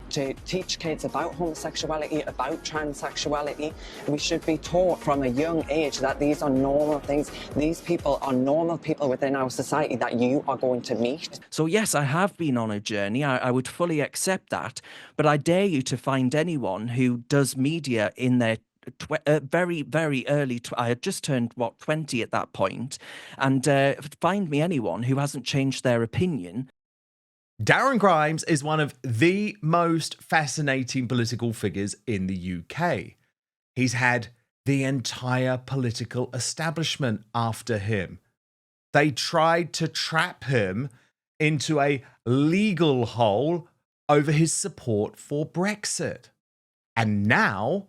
to teach kids about homosexuality, about transsexuality. We should be taught from a young age that these are normal things. These people are normal people within our society that you are going to meet. So yes, I have been on a journey. I would fully accept that. But I dare you to find anyone who does media in their very, very early. I had just turned, 20 at that point, and find me anyone who hasn't changed their opinion. Darren Grimes is one of the most fascinating political figures in the UK. He's had the entire political establishment after him. They tried to trap him into a legal hole over his support for Brexit. And now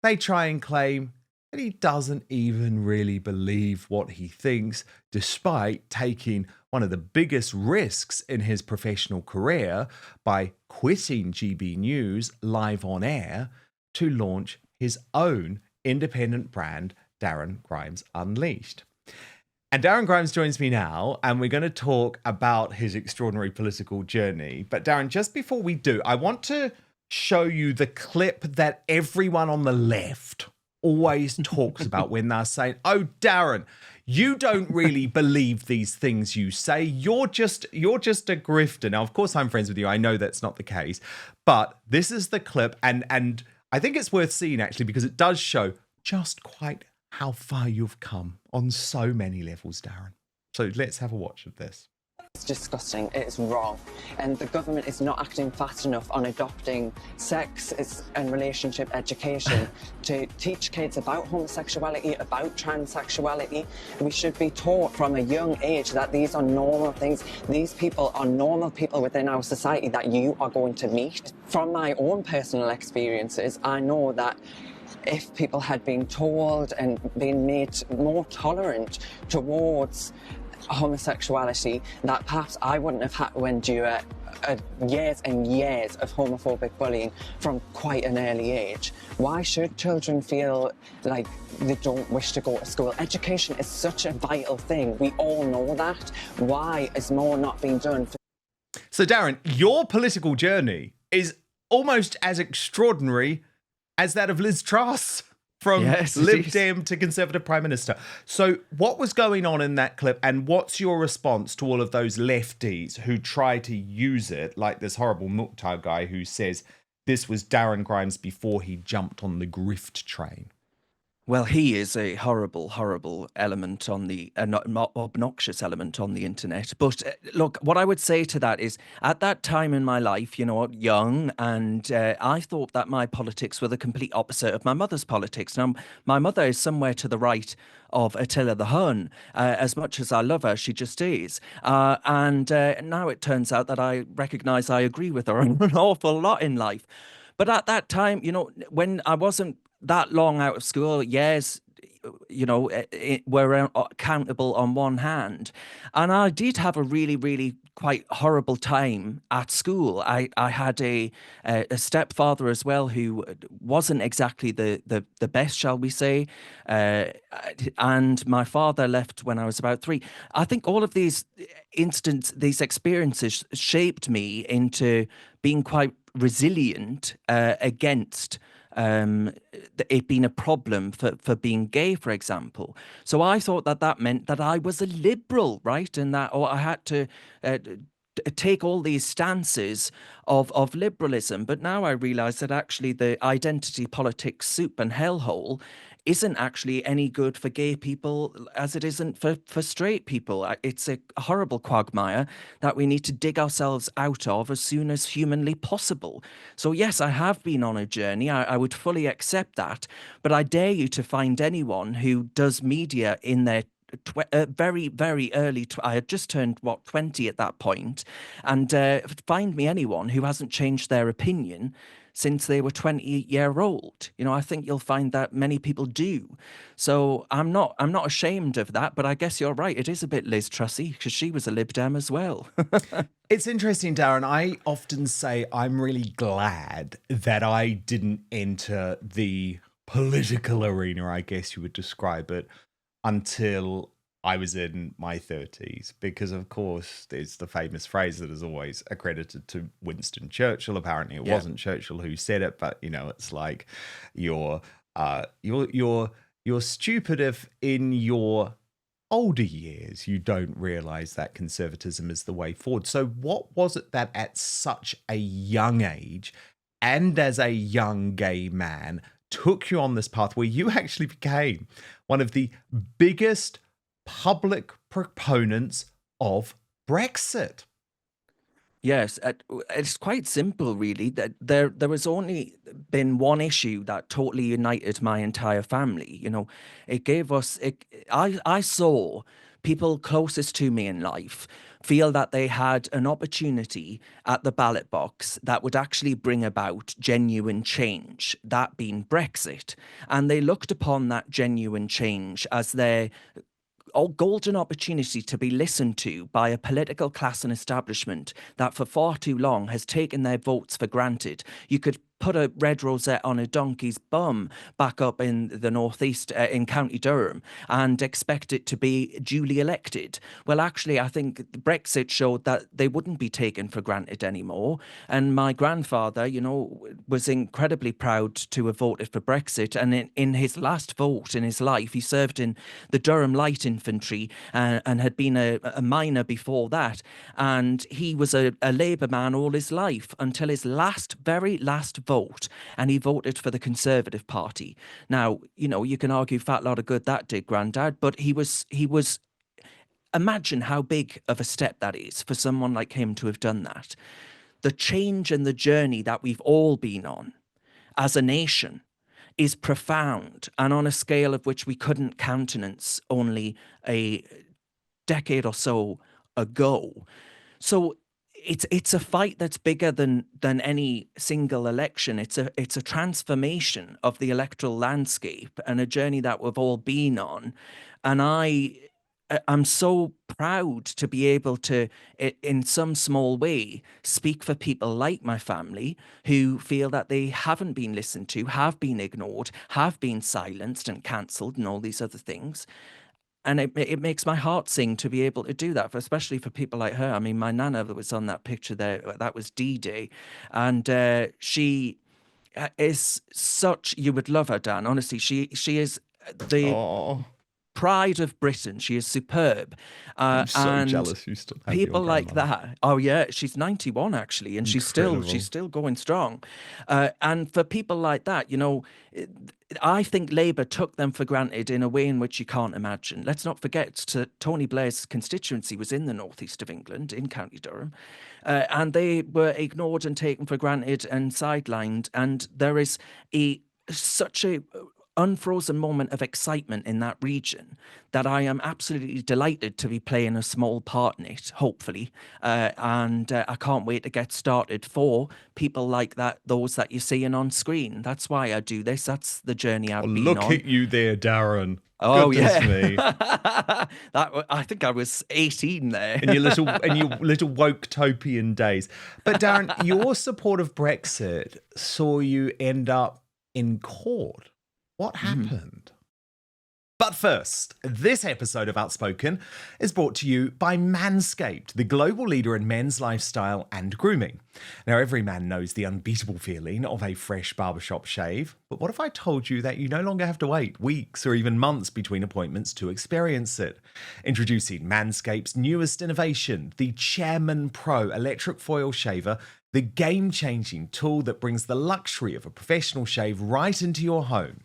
they try and claim that he doesn't even really believe what he thinks, despite taking one of the biggest risks in his professional career by quitting GB News live on air to launch his own independent brand, Darren Grimes Unleashed. And Darren Grimes joins me now, and we're going to talk about his extraordinary political journey. But Darren, just before we do, I want to show you the clip that everyone on the left always talks about when they're saying, "Oh, Darren, you don't really believe these things you say. You're just a grifter." Now, of course, I'm friends with you. I know that's not the case, but this is the clip, and I think it's worth seeing actually because it does show just quite how far you've come on so many levels, Darren. So let's have a watch of this. It's disgusting, it's wrong, and the government is not acting fast enough on adopting sex and relationship education to teach kids about homosexuality, about transsexuality. We should be taught from a young age that these are normal things. These people are normal people within our society that you are going to meet. From my own personal experiences, I know that if people had been told and been made more tolerant towards homosexuality, that perhaps I wouldn't have had to endure years and years of homophobic bullying from quite an early age. Why should children feel like they don't wish to go to school? Education is such a vital thing. We all know that. Why is more not being done? So Darren, your political journey is almost as extraordinary as that of Liz Truss. From Lib Dem to Conservative Prime Minister. So what was going on in that clip, and what's your response to all of those lefties who try to use it, like this horrible Mukhtar guy who says this was Darren Grimes before he jumped on the grift train? Well, he is a horrible, horrible element on the obnoxious element on the internet. But look, what I would say to that is, at that time in my life, young, and I thought that my politics were the complete opposite of my mother's politics. Now, my mother is somewhere to the right of Attila the Hun. As much as I love her, she just is. And now it turns out that I recognise I agree with her on an awful lot in life. But at that time, when I wasn't that long out of school, years, were countable on one hand. And I did have a really, really quite horrible time at school. I had a stepfather as well who wasn't exactly the best, shall we say. And my father left when I was about 3. I think all of these experiences shaped me into being quite resilient against it being a problem for being gay, for example. So I thought that meant that I was a liberal, right? And that I had to take all these stances of liberalism. But now I realize that actually the identity politics soup and hellhole isn't actually any good for gay people as it isn't for straight people. It's a horrible quagmire that we need to dig ourselves out of as soon as humanly possible. So yes, I have been on a journey. I would fully accept that. But I dare you to find anyone who does media in their very, very early. I had just turned 20 at that point, and find me anyone who hasn't changed their opinion since they were 20-year-old. I think you'll find that many people do. So I'm not ashamed of that, but I guess you're right. It is a bit Liz Trussy because she was a Lib Dem as well. It's interesting, Darren. I often say I'm really glad that I didn't enter the political arena, I guess you would describe it, until I was in my 30s, because of course there's the famous phrase that is always accredited to Winston Churchill. Apparently it wasn't Churchill who said it, but it's like you're stupid if in your older years you don't realize that conservatism is the way forward. So what was it that at such a young age, and as a young gay man, took you on this path where you actually became one of the biggest public proponents of Brexit? Yes, it's quite simple, really. That there has only been one issue that totally united my entire family. It gave us. I saw people closest to me in life feel that they had an opportunity at the ballot box that would actually bring about genuine change, that being Brexit, and they looked upon that genuine change as their golden opportunity to be listened to by a political class and establishment that for far too long has taken their votes for granted. You could put a red rosette on a donkey's bum back up in the northeast in County Durham and expect it to be duly elected. Well, actually, I think Brexit showed that they wouldn't be taken for granted anymore. And my grandfather, was incredibly proud to have voted for Brexit. And in his last vote in his life, he served in the Durham Light Infantry and had been a miner before that. And he was a Labour man all his life until his very last vote, and he voted for the Conservative Party. Now, you can argue fat lot of good that did, Grandad, but he was imagine how big of a step that is for someone like him to have done that. The change and the journey that we've all been on as a nation is profound, and on a scale of which we couldn't countenance only a decade or so ago. So it's a fight that's bigger than any single election. It's a transformation of the electoral landscape and a journey that we've all been on. And I'm so proud to be able to, in some small way, speak for people like my family who feel that they haven't been listened to, have been ignored, have been silenced and cancelled and all these other things. And it makes my heart sing to be able to do that, especially for people like her. I mean, my nana that was on that picture there, that was D-Day. And she is such, you would love her, Dan. Honestly, she is the pride of Britain. She is superb. I'm so and jealous you still have people your like grandmother. that. Oh yeah, she's 91 actually, and she's still going strong. And for people like that, I think Labour took them for granted in a way in which you can't imagine. Let's not forget, Tony Blair's constituency was in the northeast of England, in County Durham, and they were ignored and taken for granted and sidelined. And there is such a unfrozen moment of excitement in that region that I am absolutely delighted to be playing a small part in it, hopefully. And I can't wait to get started for people like that, those that you're seeing on screen. That's why I do this. That's the journey I've been look on. at you there, Darren. Oh, Goodness me. me. I think I was 18 there. in your little woke-topian days. But Darren, your support of Brexit saw you end up in court. What happened? But first, this episode of Outspoken is brought to you by Manscaped, the global leader in men's lifestyle and grooming. Now, every man knows the unbeatable feeling of a fresh barbershop shave, but what if I told you that you no longer have to wait weeks or even months between appointments to experience it? Introducing Manscaped's newest innovation, the Chairman Pro electric foil shaver, the game-changing tool that brings the luxury of a professional shave right into your home.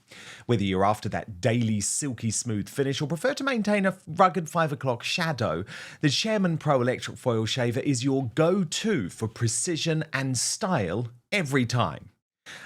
Whether you're after that daily silky smooth finish or prefer to maintain a rugged 5 o'clock shadow, the Chairman Pro electric foil shaver is your go-to for precision and style every time.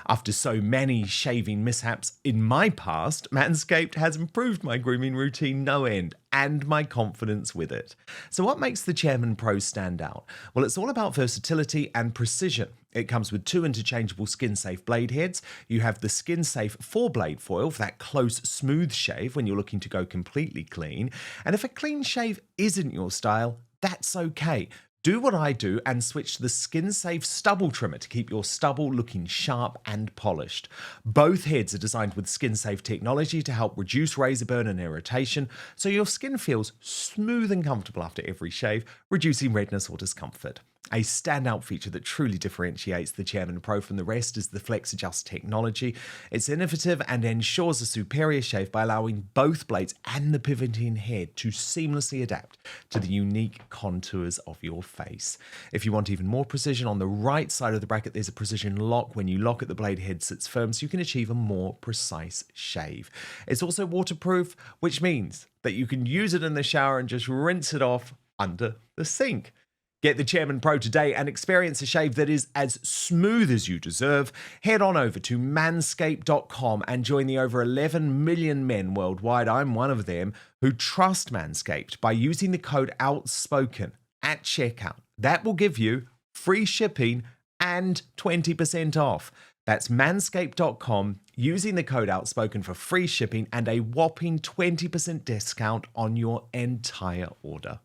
After so many shaving mishaps in my past, Manscaped has improved my grooming routine no end and my confidence with it. So what makes the Chairman Pro stand out? Well, it's all about versatility and precision. It comes with 2 interchangeable skin-safe blade heads. You have the skin-safe 4-blade foil for that close, smooth shave when you're looking to go completely clean. And if a clean shave isn't your style, that's okay, Do what I do and switch to the skin-safe stubble trimmer to keep your stubble looking sharp and polished. Both heads are designed with skin-safe technology to help reduce razor burn and irritation, so your skin feels smooth and comfortable after every shave, reducing redness or discomfort. A standout feature that truly differentiates the Chairman Pro from the rest is the Flex Adjust technology. It's innovative and ensures a superior shave by allowing both blades and the pivoting head to seamlessly adapt to the unique contours of your face. If you want even more precision, on the right side of the bracket there's a precision lock. When you lock it, the blade head sits firm so you can achieve a more precise shave. It's also waterproof, which means that you can use it in the shower and just rinse it off under the sink. Get the Chairman Pro today and experience a shave that is as smooth as you deserve. Head on over to manscaped.com and join the over 11 million men worldwide, I'm one of them, who trust Manscaped by using the code Outspoken at checkout. That will give you free shipping and 20% off. That's manscaped.com, using the code Outspoken for free shipping and a whopping 20% discount on your entire order.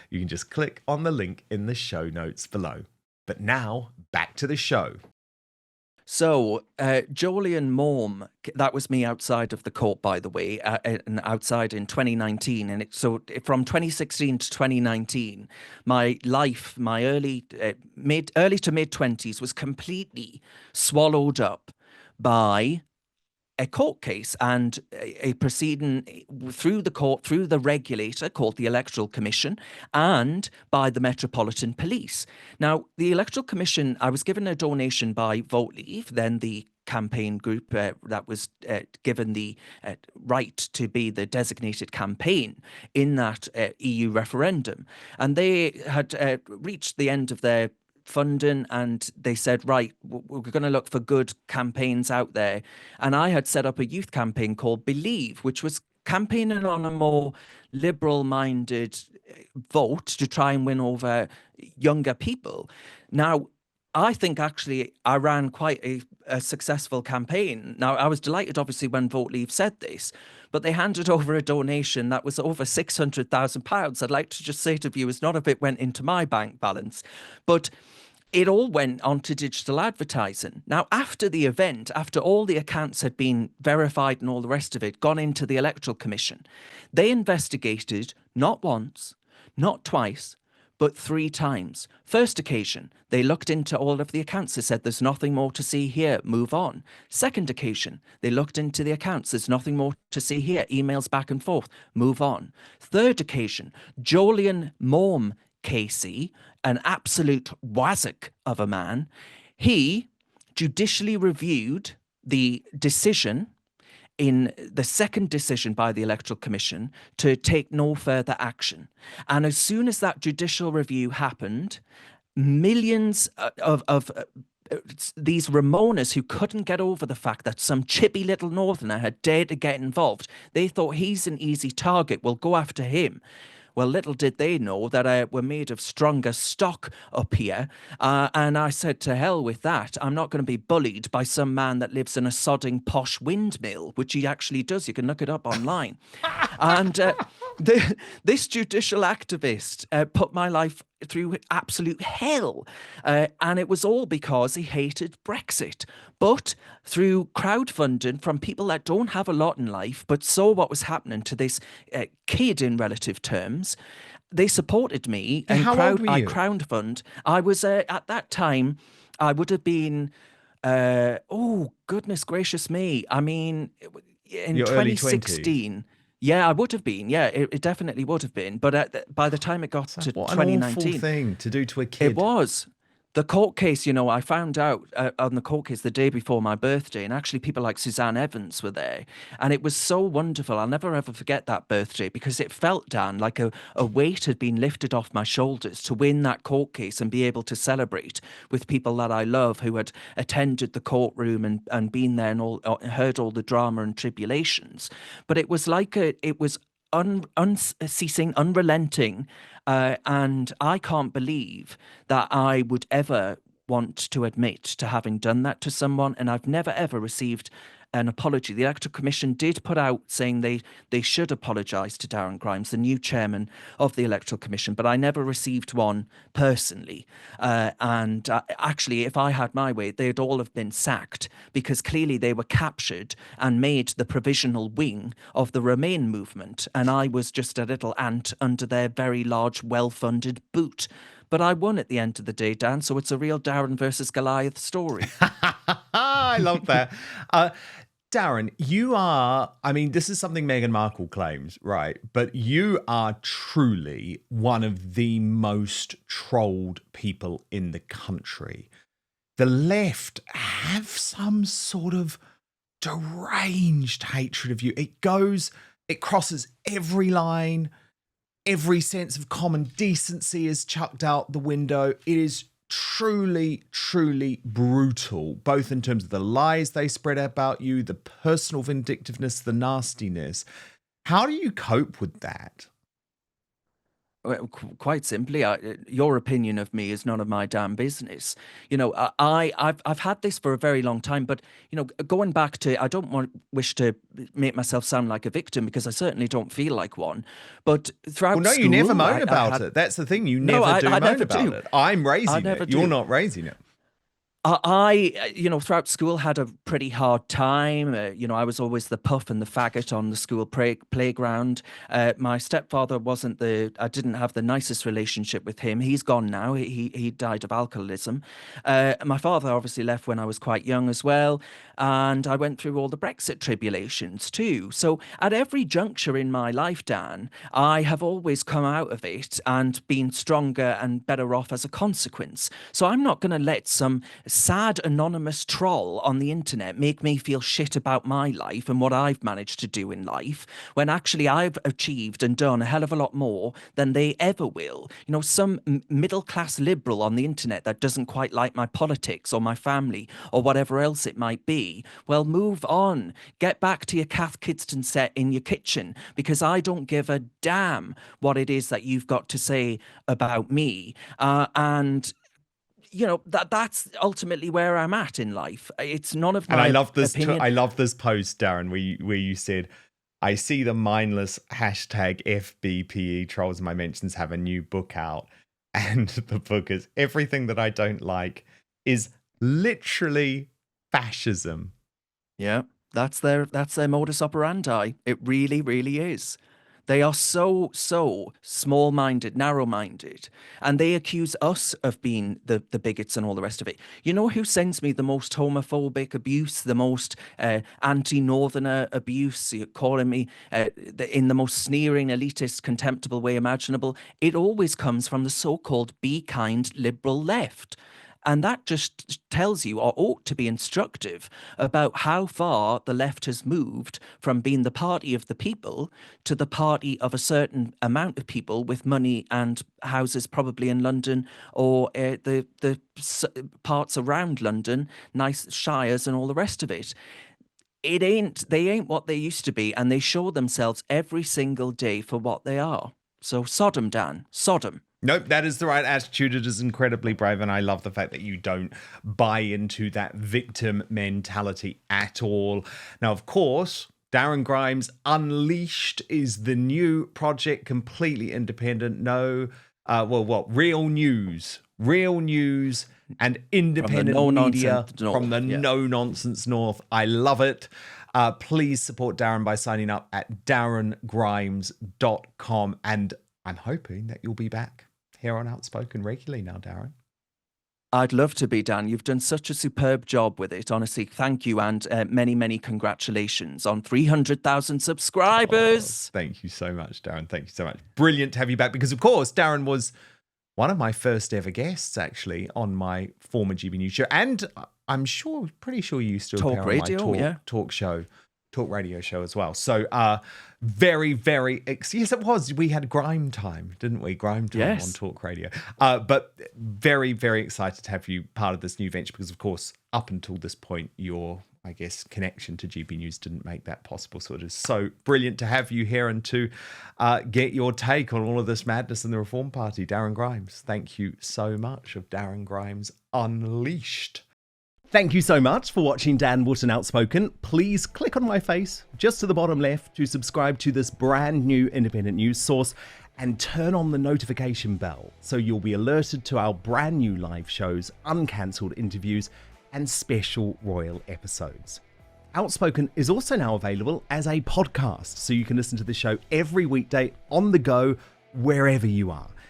You can just click on the link in the show notes below. But now, back to the show. So, Jolyon Maugham, that was me outside of the court, by the way, and outside in 2019. And so from 2016 to 2019, my life, my early to mid 20s was completely swallowed up by a court case and a proceeding through the court, through the regulator called the Electoral Commission, and by the Metropolitan Police. Now, the Electoral Commission, I was given a donation by Vote Leave, then the campaign group that was given the right to be the designated campaign in that EU referendum. And they had reached the end of their funding, and they said, right, we're going to look for good campaigns out there. And I had set up a youth campaign called Believe, which was campaigning on a more liberal-minded vote to try and win over younger people. Now, I think actually I ran quite a successful campaign. Now, I was delighted, obviously, when Vote Leave said this, but they handed over a donation that was over £600,000. I'd like to just say to viewers, none of it went into my bank balance, but it all went onto digital advertising. Now, after the event, after all the accounts had been verified and all the rest of it, gone into the Electoral Commission, they investigated not once, not twice, but 3 times. First occasion, they looked into all of the accounts. They said, there's nothing more to see here, move on. Second occasion, they looked into the accounts. There's nothing more to see here, emails back and forth, move on. Third occasion, Jolyon Maugham Casey, an absolute wazzock of a man, he judicially reviewed the decision in the second decision by the Electoral Commission to take no further action. And as soon as that judicial review happened, millions of these Ramonas who couldn't get over the fact that some chippy little northerner had dared to get involved, they thought he's an easy target, we'll go after him. Well, little did they know that we're made of stronger stock up here. And I said, to hell with that. I'm not going to be bullied by some man that lives in a sodding posh windmill, which he actually does. You can look it up online. And this judicial activist put my life through absolute hell. And it was all because he hated Brexit. But through crowdfunding from people that don't have a lot in life, but saw what was happening to this kid in relative terms, they supported me. And how old were you? I crowdfund. I was, at that time, I would have been, oh, goodness gracious me. I mean, in Your early 2016... Yeah, I would have been. Yeah, it definitely would have been. But by the time it got to what 2019... an awful thing to do to a kid. It was. The court case, you know, I found out on the court case the day before my birthday, and actually people like Suzanne Evans were there. And it was so wonderful. I'll never, ever forget that birthday, because it felt, Dan, like a weight had been lifted off my shoulders to win that court case and be able to celebrate with people that I love who had attended the courtroom and been there and heard all the drama and tribulations. But it was like it was unceasing, unrelenting, and I can't believe that I would ever want to admit to having done that to someone, and I've never ever received an apology. The Electoral Commission did put out saying they should apologise to Darren Grimes, the new chairman of the Electoral Commission, but I never received one personally. And actually, if I had my way, they'd all have been sacked, because clearly they were captured and made the provisional wing of the Remain movement, and I was just a little ant under their very large, well-funded boot. But I won at the end of the day, Dan, so it's a real Darren versus Goliath story. I love that. Darren, you are, I mean, this is something Meghan Markle claims, right? But you are truly one of the most trolled people in the country. The left have some sort of deranged hatred of you. It crosses every line. Every sense of common decency is chucked out the window. It is truly, truly brutal, both in terms of the lies they spread about you, the personal vindictiveness, the nastiness. How do you cope with that? Well, quite simply, your opinion of me is none of my damn business. You know, I've had this for a very long time, but you know, going back to, I don't wish to make myself sound like a victim, because I certainly don't feel like one. But throughout well, no, school, you never moan about it. That's the thing. You never moan about it. I'm raising it. You're not raising it. You know, throughout school had a pretty hard time. You know, I was always the puff and the faggot on the school playground. My stepfather I didn't have the nicest relationship with him. He's gone now. He died of alcoholism. My father obviously left when I was quite young as well. And I went through all the Brexit tribulations too. So at every juncture in my life, Dan, I have always come out of it and been stronger and better off as a consequence. So I'm not going to let some sad anonymous troll on the internet make me feel shit about my life and what I've managed to do in life, when actually I've achieved and done a hell of a lot more than they ever will. You know, some middle-class liberal on the internet that doesn't quite like my politics or my family or whatever else it might be, well, move on. Get back to your Cath Kidston set in your kitchen, because I don't give a damn what it is that you've got to say about me. And you know, that's ultimately where I'm at in life. It's none of my opinion. I love this post, Darren, where you said, I see the mindless hashtag FBPE trolls in my mentions have a new book out. And the book is Everything That I Don't Like is Literally Fascism. Yeah, that's their modus operandi. It really, really is. They are so small-minded, narrow-minded, and they accuse us of being the bigots and all the rest of it. You know who sends me the most homophobic abuse, the most anti-Northerner abuse, calling me in the most sneering, elitist, contemptible way imaginable? It always comes from the so-called be kind liberal left. And that just tells you, or ought to be instructive, about how far the left has moved from being the party of the people to the party of a certain amount of people with money and houses, probably in London or the parts around London, nice shires and all the rest of it. They ain't what they used to be, and they show themselves every single day for what they are. So Sodom, Dan, Sodom. Nope, that is the right attitude. It is incredibly brave, and I love the fact that you don't buy into that victim mentality at all. Now, of course, Darren Grimes Unleashed is the new project, completely independent. No, real news and independent media from the no-nonsense north. I love it. Please support Darren by signing up at darrengrimes.com, and I'm hoping that you'll be back here on Outspoken regularly now, Darren. I'd love to be, Dan. You've done such a superb job with it. Honestly, thank you, and many, many congratulations on 300,000 subscribers. Oh, thank you so much, Darren. Thank you so much. Brilliant to have you back, because, of course, Darren was one of my first ever guests, actually, on my former GB News show. And I'm pretty sure you still Talk radio, my talk radio show as well. So very, very, yes, it was. We had Grime Time, didn't we? Grime Time on Talk Radio. But very, very excited to have you part of this new venture, because, of course, up until this point, your, I guess, connection to GB News didn't make that possible. So it is so brilliant to have you here and to get your take on all of this madness in the Reform Party. Darren Grimes, thank you so much, of Darren Grimes Unleashed. Thank you so much for watching Dan Wootton Outspoken. Please click on my face just to the bottom left to subscribe to this brand new independent news source and turn on the notification bell so you'll be alerted to our brand new live shows, uncancelled interviews and special royal episodes. Outspoken is also now available as a podcast, so you can listen to the show every weekday on the go wherever you are.